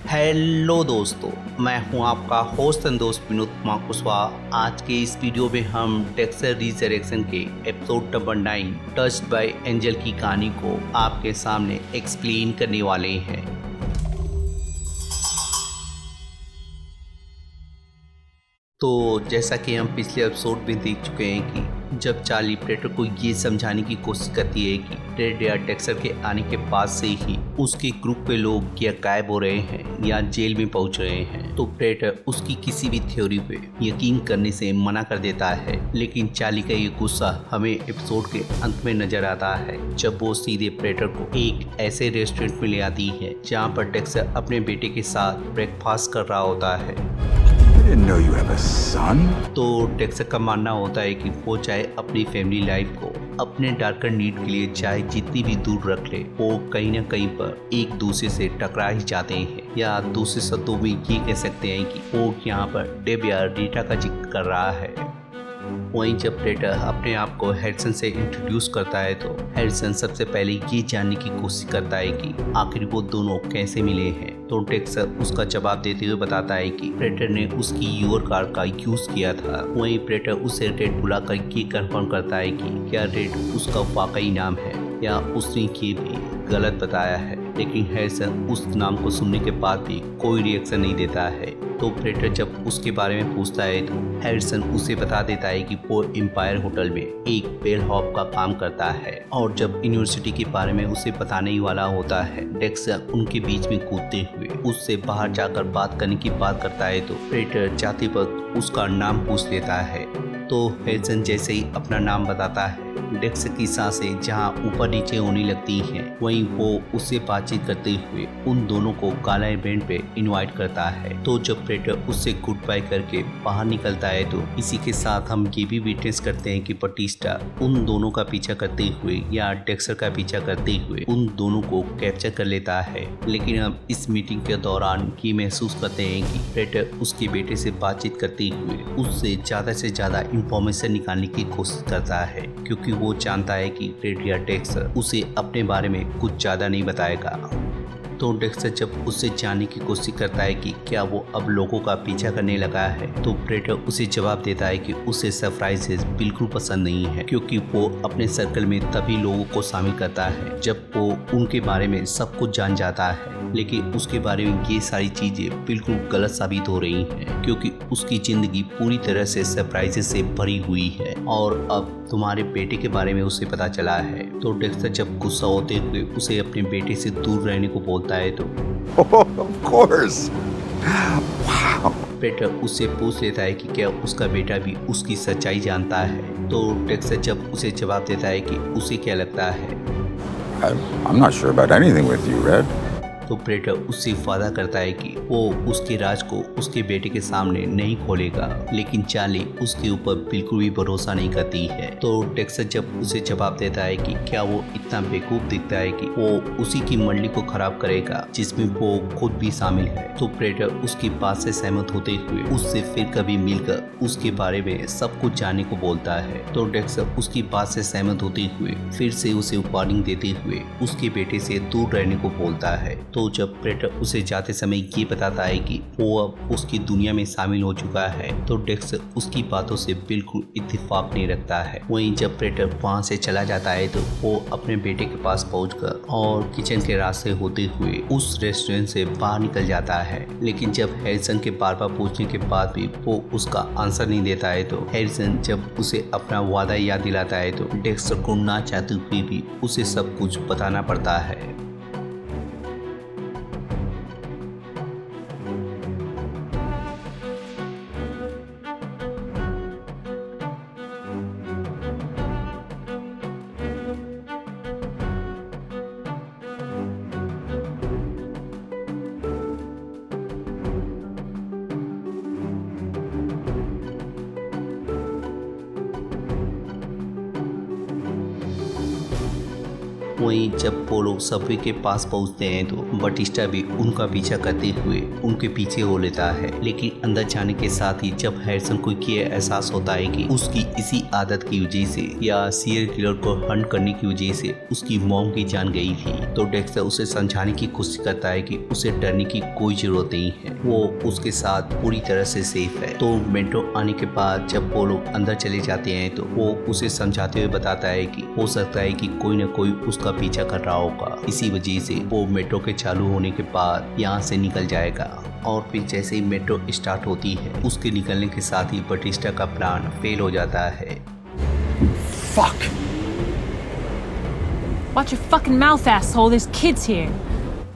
Hello दोस्तों, मैं हूं आपका होस्ट एंड दोस्त विनोद कुमार कुशवाहा। आज के इस वीडियो में हम डेक्सटर रिजरेक्शन के episode number 9 touched by Angel की कहानी को आपके सामने एक्सप्लेन करने वाले हैं। तो जैसा कि हम पिछले एपिसोड में देख चुके हैं कि जब चार्ली प्रेटर को ये समझाने की कोशिश करती है कि टेड या डेक्सटर के आने के बाद से ही उसके ग्रुप के लोग या गायब हो रहे हैं या जेल में पहुंच रहे हैं, तो प्रेटर उसकी किसी भी थ्योरी पे यकीन करने से मना कर देता है। लेकिन चार्ली का ये गुस्सा हमें एपिसोड के अंत में नजर आता है जब वो सीधे प्रेटर को एक ऐसे रेस्टोरेंट में ले आती है जहाँ पर डेक्सटर अपने बेटे के साथ ब्रेकफास्ट कर रहा होता है। I didn't know you have a son. तो डेक्सटर का मानना होता है कि वो चाहे अपनी फैमिली लाइफ को अपने डार्कर नीड के लिए चाहे जितनी भी दूर रख ले, वो कहीं ना कहीं पर एक दूसरे से टकरा ही जाते हैं, या दूसरे शब्दों में ये कह सकते हैं कि वो यहाँ पर डेब या रीटा का जिक्र कर रहा है। वहीं जब प्रेटर अपने आप को हैरिसन से इंट्रोड्यूस करता है तो हैरिसन सबसे पहले ये जानने की कोशिश करता है कि आखिर वो दोनों कैसे मिले हैं। तो डेक्सटर उसका जवाब देते हुए बताता है कि प्रेटर ने उसकी यूर कार का यूज किया था। वहीं प्रेटर उसे रेड बुलाकर ये कंफर्म करता है कि क्या रेड उसका वाकई नाम है या उसने ये भी गलत बताया है। लेकिन हैरिसन उस नाम को सुनने के बाद भी कोई रिएक्शन नहीं देता है। तो प्रेटर जब उसके बारे में पूछता है तो हैरिसन उसे बता देता है कि वो एम्पायर होटल में एक बेल हॉप का काम करता है। और जब यूनिवर्सिटी के बारे में उसे बताने ही वाला होता है, डेक्सटर उनके बीच में कूदते हुए उससे बाहर जाकर बात करने की बात करता है तो प्रेटर जाते वक्त उसका नाम पूछ लेता है। तो हैरिसन जैसे ही अपना नाम बताता है, डेक्सटर की सांसें जहां ऊपर नीचे होने लगती हैं, वहीं वो उससे बातचीत करते हुए उन दोनों को काला इवेंट पे इनवाइट करता है। तो जब प्रेटर उससे गुड बाय करके बाहर निकलता है तो इसी के साथ हम ये भी विटनेस करते हैं कि बटिस्टा उन दोनों का पीछा करते हुए या डेक्सटर का पीछा करते हुए उन दोनों को कैप्चर कर लेता है। लेकिन अब इस मीटिंग के दौरान ये महसूस करते हैं कि प्रेटर उसके बेटे से बातचीत करते हुए उससे ज़्यादा से ज़्यादा इंफॉर्मेशन निकालने की कोशिश करता है, क्योंकि वो जानता है कि रेड या डेक्सटर उसे अपने बारे में कुछ ज़्यादा नहीं बताएगा। तो डेक्सटर जब उससे जानने की कोशिश करता है कि क्या वो अब लोगों का पीछा करने लगा है, तो प्रेटर उसे जवाब देता है कि उसे सरप्राइजेस बिल्कुल पसंद नहीं है, क्योंकि वो अपने सर्कल में तभी लोगों को शामिल करता है जब वो उनके बारे में सब कुछ जान जाता है। लेकिन उसके बारे में ये सारी चीज़ें बिल्कुल गलत साबित हो रही हैं, क्योंकि उसकी ज़िंदगी पूरी तरह से सरप्राइजेस से भरी हुई है और अब तुम्हारे बेटे के बारे में उसे पता चला है। तो डेक्सटर जब गुस्सा होते हुए उसे अपने बेटे से दूर रहने को बोलता है तो Of course. Wow. प्रेटर उससे पूछ लेता है कि क्या उसका बेटा भी उसकी सच्चाई जानता है। तो डेक्सटर जब उसे जवाब देता है कि उसे क्या लगता है। I'm not sure about anything with you, Red. तो प्रेटर उससे वादा करता है कि वो उसके राज को उसके बेटे के सामने नहीं खोलेगा। लेकिन चार्ली उसके ऊपर बिल्कुल भी भरोसा नहीं करती है। तो डेक्सटर जब उसे जवाब देता है कि क्या वो इतना बेवकूफ दिखता है कि वो उसी की मंडली को खराब करेगा जिसमें वो खुद भी शामिल है। तो प्रेटर उसकी बात से सहमत होते हुए उससे फिर कभी मिलकर उसके बारे में सब कुछ जानने को बोलता है। तो डेक्सटर उसकी बात से सहमत होते हुए फिर से उसे वार्निंग देते हुए उसके बेटे से दूर रहने को बोलता है। तो जब प्रेटर उसे जाते समय ये बताता है कि वो अब उसकी दुनिया में शामिल हो चुका है, तो डेक्सटर उसकी बातों से बिल्कुल इत्तेफाक नहीं रखता है। वहीं जब प्रेटर वहां से चला जाता है तो वो अपने बेटे के पास पहुंचकर और किचन के रास्ते होते हुए उस रेस्टोरेंट से बाहर निकल जाता है। लेकिन जब हैरिसन के बार बार पूछने के बाद भी वो उसका आंसर नहीं देता है, तो हैरिसन जब उसे अपना वादा याद दिलाता है तो डेक्सटर को ना चाहते हुए भी उसे सब कुछ बताना पड़ता है। वहीं जब वो लोग सबवे के पास पहुंचते हैं तो बटिस्टा भी उनका पीछा करते हुए उनके पीछे हो लेता है। लेकिन अंदर जाने के साथ ही जब हैरिसन को ये एहसास होता है कि उसकी इसी आदत की वजह से या सीरियल किलर को हंट करने की वजह से उसकी मॉम की जान गई थी, तो डेक्स्टर उसे समझाने की कोशिश करता है कि उसे डरने की कोई जरूरत नहीं है, वो उसके साथ पूरी तरह से सेफ है। तो मेट्रो आने के बाद जब वो लोग अंदर चले जाते हैं तो वो उसे समझाते हुए बताता है कि हो सकता है कि कोई न कोई उसका पीछा कर रहा होगा, इसी वजह से वो मेट्रो के चालू होने के बाद यहाँ से निकल जाएगा। और फिर जैसे ही मेट्रो स्टार्ट होती है उसके निकलने के साथ ही बटिस्टा का प्लान फेल हो जाता है। Fuck! Watch your fucking mouth, asshole. There's kids here.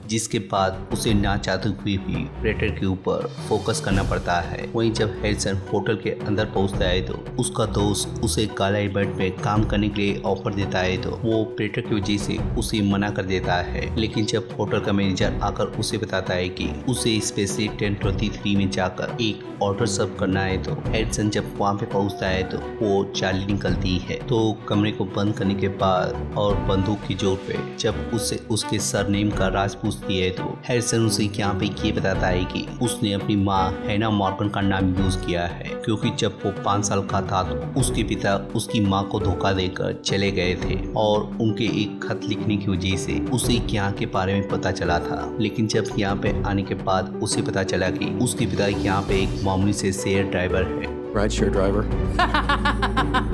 जिसके बाद उसे ना चाहते हुए भी प्रेटर के ऊपर फोकस करना पड़ता है। वहीं जब हैरिसन होटल के अंदर पहुंचता है तो उसका दोस्त उसे काला इवेंट में काम करने के लिए ऑफर देता है, तो वो प्रेटर की वजह से उसे मना कर देता है। लेकिन जब होटल का मैनेजर आकर उसे बताता है कि उसे स्पेशली 1023 में जाकर एक ऑर्डर सर्व करना है, तो हैरिसन जब वहाँ पे पहुँचता है तो वो चार्ली निकलती है। तो कमरे को बंद करने के बाद और बंदूक की जोर पे जब उससे उसके सरनेम का राज पूछती है तो हैरिसन उसे यहाँ पे ये बताता है कि उसने अपनी माँ हैना मॉर्गन का नाम यूज किया है, क्योंकि जब वो 5 साल का था तो उसके पिता उसकी माँ को धोखा देकर चले गए थे और उनके एक खत लिखने की वजह से उसे यहाँ के बारे में पता चला था। लेकिन जब यहाँ पे आने के बाद उसे पता चला कि उसके पिता यहाँ पे एक मामूली से शेयर ड्राइवर है। Rideshare driver.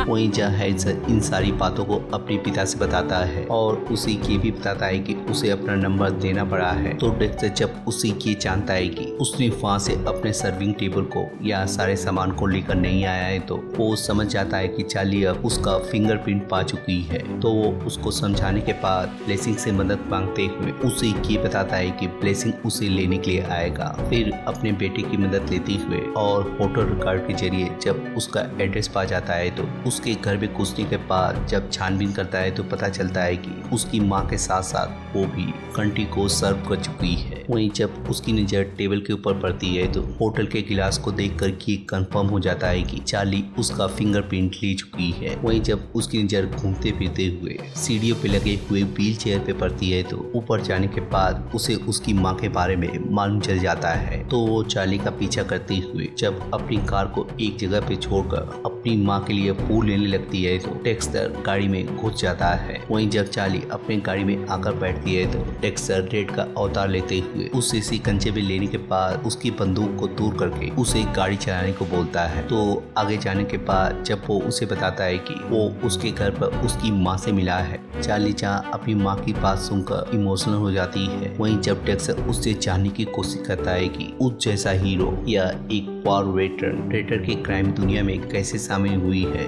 वहीं जहाँ हैरिसन इन सारी बातों को अपने पिता से बताता है और उसे ये भी बताता है कि उसे अपना नंबर देना पड़ा है। तो डेक्स्टर जब उसे ये जानता है कि उसने वहाँ से अपने सर्विंग टेबल को या सारे सामान को लेकर नहीं आया है, तो वो समझ जाता है कि चार्ली अब उसका फिंगरप्रिंट पा चुकी है। तो वो उसको समझाने के बाद ब्लेसिंग से मदद मांगते हुए उसे ये बताता है कि ब्लेसिंग उसे लेने के लिए आएगा। फिर अपने बेटे की मदद लेते हुए और होटल रिकॉर्ड के जरिए जब उसका एड्रेस पा जाता है तो उसके घर में घुसने के बाद जब छानबीन करता है तो पता चलता है कि उसकी माँ के साथ साथ वो भी कंटी को सर्व कर चुकी है। वहीं जब उसकी नज़र टेबल के ऊपर पड़ती है तो होटल के गिलास को देखकर ये कंफर्म हो जाता है कि चार्ली उसका फिंगरप्रिंट ले चुकी है। वहीं जब उसकी नज़र घूमते फिरते हुए सीढ़ियों पे लगे हुए व्हील चेयर पे पड़ती है तो ऊपर जाने के बाद उसे उसकी माँ के बारे में मालूम चल जाता है। तो वो चार्ली का पीछा करते हुए जब अपनी कार को एक जगह पे छोड़कर अपनी माँ के लिए फूल लेने लगती है तो डेक्स्टर गाड़ी में घुस जाता है। वहीं जब चार्ली अपने गाड़ी में आकर बैठती है तो डेक्स्टर रेड का अवतार लेते हुए उसे सिकंजे में लेने के बाद उसकी बंदूक को दूर करके उसे गाड़ी चलाने को बोलता है। तो आगे जाने के बाद जब वो उसे बताता है कि वो उसके घर पर उसकी माँ से मिला है, चार्ली जहाँ अपनी माँ की बात सुनकर इमोशनल हो जाती है। वहीं जब डेक्स्टर उससे जानने की कोशिश करता है कि उस जैसा हीरो या एक वॉर वेटरन ट्रेटर की क्राइम दुनिया में कैसे शामिल हुई है,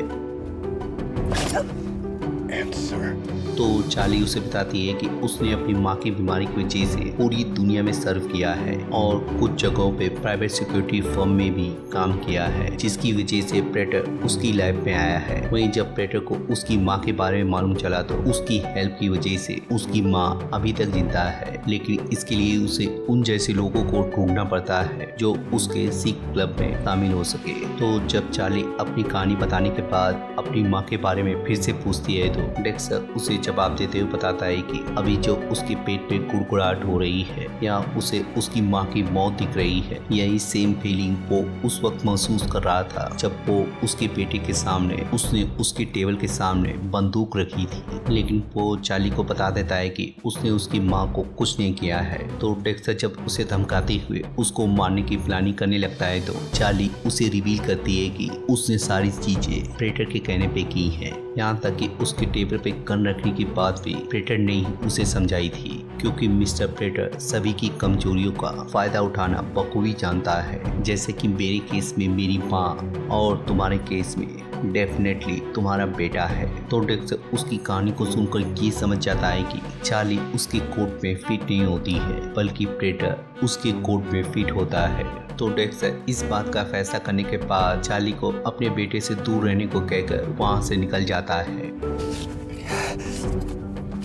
तो चार्ली उसे बताती है कि उसने अपनी माँ की बीमारी की वजह से पूरी दुनिया में सर्व किया है और कुछ जगहों पे प्राइवेट सिक्योरिटी फर्म में भी काम किया है, जिसकी वजह से प्रेटर उसकी लाइफ में आया है। वहीं जब प्रेटर को उसकी माँ के बारे में मालूम चला तो उसकी हेल्प की वजह से उसकी माँ अभी तक जिंदा है, लेकिन इसके लिए उसे उन जैसे लोगों को ढूंढना पड़ता है जो उसके सिख क्लब में शामिल हो सके। तो जब चार्ली अपनी कहानी बताने के बाद अपनी माँ के बारे में फिर से पूछती है तो डेक्स्टर उसे जवाब देते हुए बताता है कि अभी जो उसके पेट में गुड़गुड़ाहट हो रही है या उसे उसकी माँ की मौत दिख रही है, यही सेम फीलिंग वो उस वक्त महसूस कर रहा था जब वो उसके बेटे के सामने उसने उसके टेबल के सामने बंदूक रखी थी। लेकिन वो चार्ली को बता देता है कि उसने उसकी माँ को कुछ नहीं किया है। तो डेक्स्टर जब उसे धमकाते हुए उसको मारने की प्लानिंग करने लगता है तो चार्ली उसे रिवील करती है कि उसने सारी चीजें प्रेटर के कहने पे की है, यहाँ तक कि उसके टेबल पे गन रखने की बात भी प्रेटर ने ही उसे समझाई थी, क्योंकि मिस्टर प्रेटर सभी की कमजोरियों का फायदा उठाना बखूबी जानता है। जैसे कि मेरे केस में मेरी माँ और तुम्हारे केस में डेफिनेटली तुम्हारा बेटा है। तो डेक्स्टर उसकी कहानी को सुनकर ये समझ जाता है कि चार्ली उसके कोट में फिट नहीं होती है, बल्कि प्रेटर उसके कोट में फिट होता है। तो डेक्स्टर इस बात का फैसला करने के बाद चार्ली को अपने बेटे से दूर रहने को कहकर वहाँ से निकल जाता है।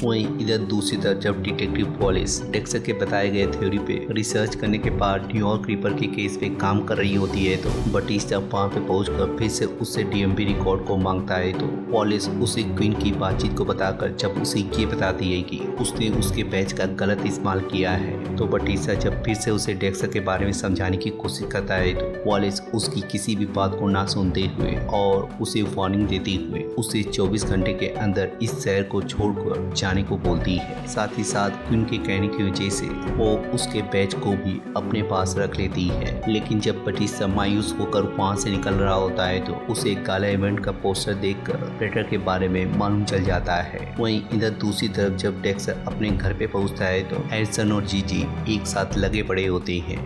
वहीं इधर दूसरी तरफ जब डिटेक्टिव पुलिस डेक्सटर के बताए गए थ्योरी पे रिसर्च करने के बाद न्यूयॉर्क रिपर के केस पे काम कर रही होती है तो बटिस्टा वहाँ पे पहुंचकर फिर से उससे डीएमवी रिकॉर्ड को मांगता है तो पुलिस उसे क्वीन की बातचीत को बताकर जब उसे ये बताती है कि उसने उसके बैच का गलत इस्तेमाल किया है तो बटिस्टा जब फिर से उसे डेक्सटर के बारे में समझाने की कोशिश करता है तो पुलिस उसकी किसी भी बात को ना सुनते हुए और उसे वार्निंग देते हुए उसे 24 घंटे के अंदर इस शहर को छोड़कर जाने को बोलती है। साथ ही साथ क्वीन के कहने की वजह से वो उसके बैच को भी अपने पास रख लेती है। लेकिन जब बटिस्टा मायूस होकर वहाँ से निकल रहा होता है तो उसे गाला इवेंट का पोस्टर देखकर प्रेटर के बारे में मालूम चल जाता है। वहीं इधर दूसरी तरफ जब डेक्सटर अपने घर पे पहुँचता है तो हैरिसन और जीजी एक साथ लगे पड़े होते हैं।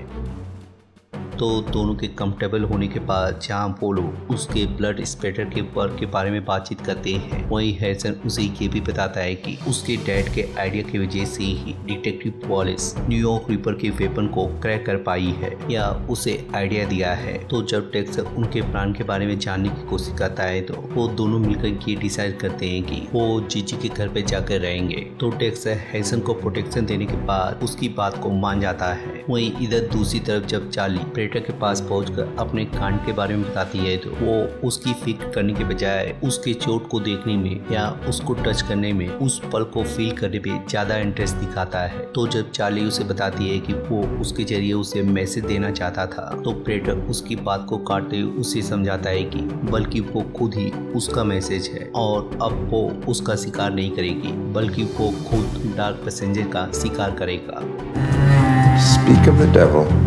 तो दोनों के कंफर्टेबल होने के बाद जहाँ वो लोग उसके ब्लड स्पेटर के वर्क के बारे में बातचीत करते हैं वहीं हैरिसन उसे ये भी बताता है कि उसके डैड के आइडिया की वजह से ही डिटेक्टिव पुलिस न्यूयॉर्क रिपर के वेपन को क्रैक कर पाई है या उसे आइडिया दिया है। तो जब डेक्सटर उनके प्लान के बारे में जानने की कोशिश करता है तो वो दोनों मिलकर ये डिसाइड करते हैं कि वो जीजी के घर पे जाकर रहेंगे। तो डेक्सटर हैरिसन को प्रोटेक्शन देने के बाद उसकी बात को मान जाता है। वहीं इधर दूसरी तरफ जब चार्ली के पास पहुंचकर अपने कांड के बारे में बताती है तो वो उसकी फिक्र करने के बजाय उसके चोट को देखने में या उसको टच करने में उस पल को फील करने में ज्यादा इंटरेस्ट दिखाता है। तो जब चार्ली उसे बताती है कि वो उसके जरिए उसे मैसेज देना चाहता था तो प्रेटर उसकी बात को काटते हुए उसे समझाता है कि बल्कि वो खुद ही उसका मैसेज है और अब वो उसका शिकार नहीं करेगी बल्कि वो खुद डार्क पैसेंजर का शिकार करेगा। Speak of the devil.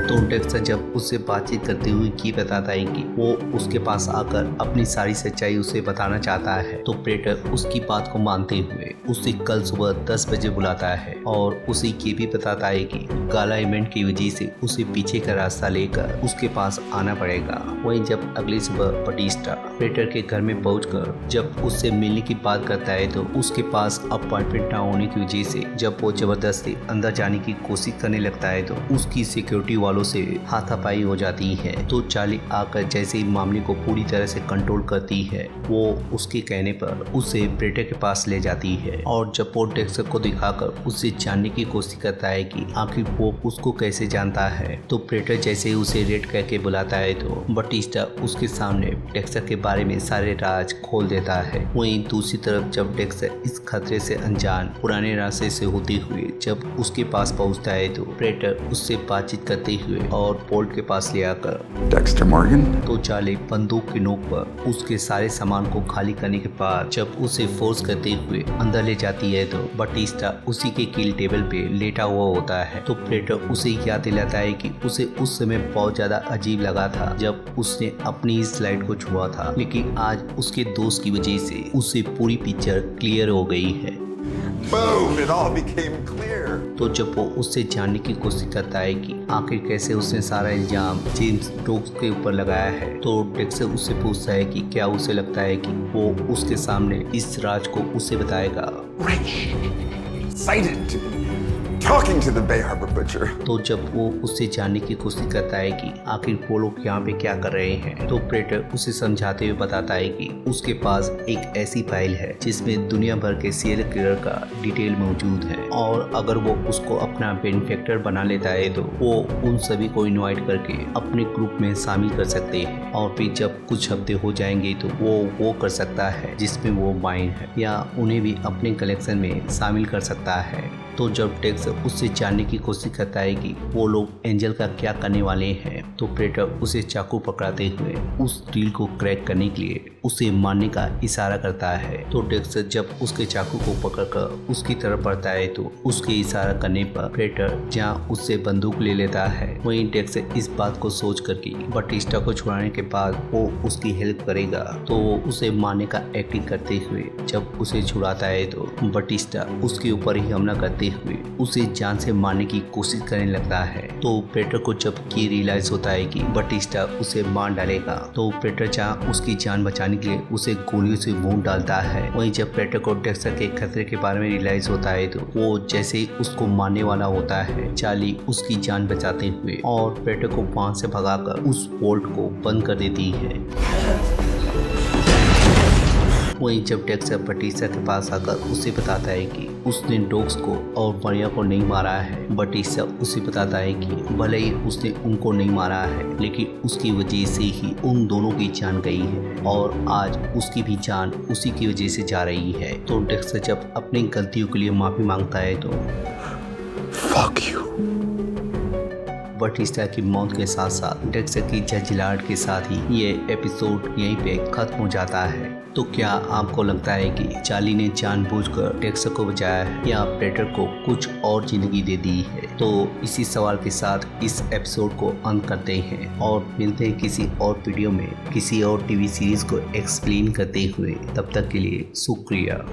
तो डेक्सटर जब उससे बातचीत करते हुए ये बताता है कि वो उसके पास आकर अपनी सारी सच्चाई उसे बताना चाहता है तो प्रेटर उसकी बात को मानते हुए उसे कल सुबह 10 बजे बुलाता है और उसे ये भी बताता है कि गाला इवेंट की वजह से उसे पीछे का रास्ता लेकर उसके पास आना पड़ेगा। वहीं जब अगली सुबह बटिस्टा प्रेटर के घर में पहुंचकर जब उससे मिलने की बात करता है तो उसके पास अपॉइंटमेंट ना होने की वजह से जब वो जबरदस्ती अंदर जाने की कोशिश करने लगता है तो उसकी सिक्योरिटी वालों से हाथापाई हो जाती है। तो चार्ली आकर जैसे ही मामले को पूरी तरह से कंट्रोल करती है वो उसके कहने पर उसे प्रेटर के पास ले जाती है और जब वो डेक्सटर को दिखाकर उससे जानने की कोशिश करता है कि आखिर वो उसको कैसे जानता है तो प्रेटर जैसे ही उसे रेड कह के बुलाता है तो बटिस्टा उसके सामने डेक्सटर के बारे में सारे राज खोल देता है। वहीं दूसरी तरफ जब डेक्सटर इस खतरे से अनजान पुराने रास्ते से होते हुए जब उसके पास पहुंचता है तो प्रेटर उससे बातचीत करते हुए और पोल्ट के पास ले आकर Dexter Morgan? तो चार्ली बंदूक की नोक पर उसके सारे सामान को खाली करने के बाद जब उसे फोर्स करते हुए अंदर ले जाती है तो बटिस्टा उसी के किल टेबल पे लेटा हुआ होता है। तो प्रेटर उसे याद दिलाता है कि उसे उस समय बहुत ज्यादा अजीब लगा था जब उसने अपनी इस स्लाइड को छुआ था लेकिन आज उसके दोस्त की वजह से उसे पूरी पिक्चर क्लियर हो गई है। Boom! It all became clear. तो जब वो उससे जानने की कोशिश करता है कि आखिर कैसे उसने सारा इल्जाम जेम्स स्टोक्स के ऊपर लगाया है तो डेक्सटर उससे पूछता है कि क्या उसे लगता है कि वो उसके सामने इस राज को उसे बताएगा। Rich, excited, talking to the Bay Harbor butcher. तो जब वो उससे जानने की कोशिश करता है कि आखिर वो लोग यहाँ पे क्या कर रहे हैं तो प्रेटर उसे समझाते हुए बताता है कि उसके पास एक ऐसी फाइल है जिसमें दुनिया भर के सीरियल किलर का डिटेल मौजूद है और अगर वो उसको अपना बेनिफैक्टर बना लेता है तो वो उन सभी को इनवाइट करके अपने ग्रुप में शामिल कर सकते हैं और फिर जब कुछ हफ्ते हो जाएंगे तो वो कर सकता है जिसमें वो माइंड है या उन्हें भी अपने कलेक्शन में शामिल कर सकता है। तो जब डेक्स उससे जानने की कोशिश करता है कि वो लोग एंजल का क्या करने वाले हैं तो प्रेटर उसे चाकू पकड़ाते हुए उस डील को क्रैक करने के लिए उसे मारने का इशारा करता है। तो डेक्स जब उसके चाकू को पकड़कर उसकी तरफ बढ़ता है तो उसके इशारा करने पर प्रेटर जहां उससे बंदूक ले लेता है वहीं डेक्स इस बात को सोच कर कि बटिस्टा को छुड़ाने के बाद वो उसकी हेल्प करेगा तो वो उसे मारने का एक्टिंग करते हुए जब उसे छुड़ाता है तो बटिस्टा उसके ऊपर ही हमला करते हुए उसे जान से मारने की कोशिश करने लगता है। तो प्रेटर को जब ये रियलाइज होता है कि बटिस्टा उसे मार डालेगा तो प्रेटर जहाँ उसकी जान बचाने के लिए उसे गोलियों से मुंह डालता है। वहीं जब प्रेटर को डेक्सटर के खतरे के बारे में रियलाइज होता है तो वो जैसे ही उसको मारने वाला होता है चार्ली उसकी जान बचाते हुए और प्रेटर को वहां से भगाकर उस बोल्ट को बंद कर देती है। वहीं जब डेक्सटर बटिस्टा के पास आकर उसे बताता है कि उसने डॉग्स को और मारिया को नहीं मारा है, बटिस्टा उसे बताता है कि भले ही उसने उनको नहीं मारा है लेकिन उसकी वजह से ही उन दोनों की जान गई है और आज उसकी भी जान उसी की वजह से जा रही है। तो डेक्सटर जब अपनी गलतियों के लिए माफी मांगता है तो Fuck you. बटिस्टा की मौत के साथ साथ डेक्सटर की झंझलाहट के साथ ही ये एपिसोड यहीं पे खत्म हो जाता है। तो क्या आपको लगता है कि चार्ली ने जानबूझकर डेक्सटर को बचाया है या प्रेडेटर को कुछ और जिंदगी दे दी है? तो इसी सवाल के साथ इस एपिसोड को अंत करते हैं और मिलते हैं किसी और वीडियो में किसी और टीवी सीरीज को एक्सप्लेन करते हुए। तब तक के लिए शुक्रिया।